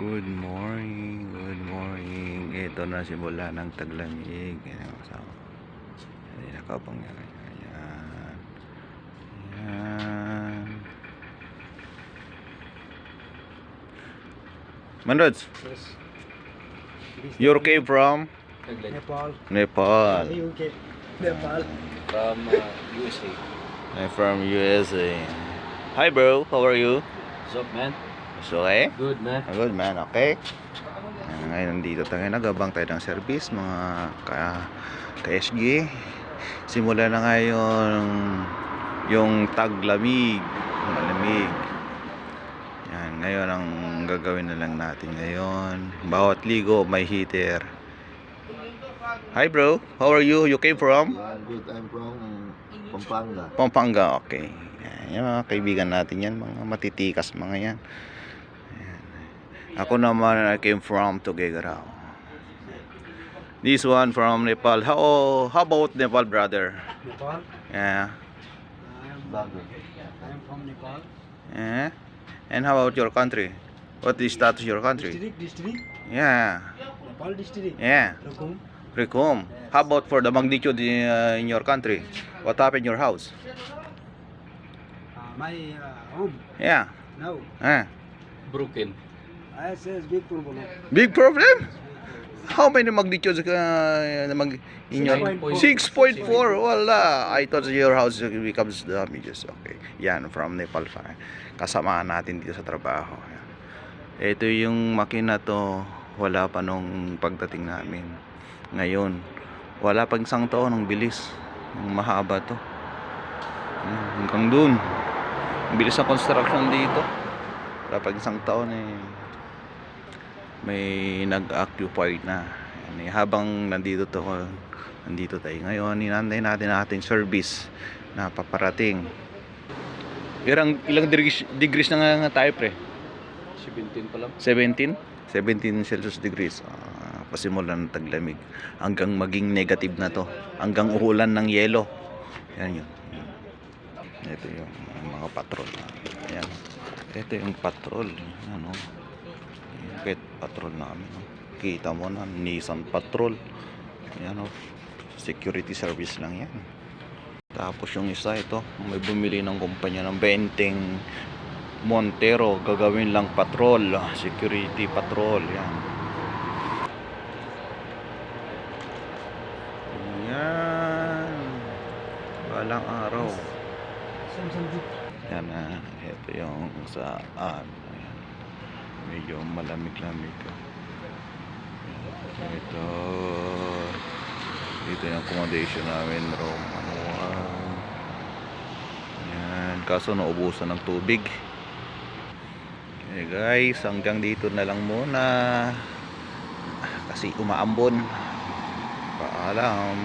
Good morning, good morning. Ito na simula ng taglamig. Hindi nakapang yan. Ayan. Ayan. Manrods, Yes. you came from Nepal. Nepal. UK. Nepal. From USA. I'm from USA. Hi bro, how are you? What's up, man? It's okay? Good, man. Good man, okay? Ngayon nandito tayo, nagabang tayo ng service mga ka-SG. Simula na ngayon yung taglamig, malamig. Yan, ngayon ang gagawin na lang natin ngayon. Bawat ligo may heater. Hi bro, how are you? You came from? Good. I'm from Pampanga. Pampanga, okay. Yan, yung mga kaibigan natin yan, mga matitikas mga yan. Ayan. Ako naman, I came from Tuguegarao. This one from Nepal. How about Nepal, brother? Nepal. Yeah. I'm from Nepal. Yeah. And how about your country? What is status your country? District. Yeah. Nepal district. Yeah. Rakum. Recom. How about for the magnitude in your country? What happened in your house? My home Yeah. now. Broken. I says big problem. Big problem? How many magnitudes in your 6.4? Wala. I thought your house becomes damages. Okay. Yan from Nepal pa. Kasamaan natin dito sa trabaho. Ito yung makina to, wala pa nung pagdating namin. Ngayon, wala pang isang taon ng bilis. Ang mahaba to. Hanggang dun. Bilis ang construction dito. Wala pang isang taon may nag-occupy na. Habang nandito tayo ngayon, inantay natin ating service na paparating. Ilang degrees na nga tayo, pre? 17 pa lang. 17 Celsius degrees. Pasimula ng taglamig hanggang maging negative na to, hanggang uhulan ng yelo. Yan yun. Ito yung mga patrol. Ayan. Ito yung patrol. Ano? Pet patrol namin. Kita mo na, Nissan Patrol. Ayan, security service lang yan. Tapos yung isa, ito, may bumili ng kumpanya ng 20 Montero, gagawin lang patrol, security patrol. Yan. Yan. Balang araw. Yan na. Ito yung saan. Ayan. Medyo malamig-lamig. Ito. Dito yung accommodation namin. Room. Yan. Kaso naubusan ng tubig. Okay guys, hanggang dito na lang muna. Kasi umaambon. Paalam.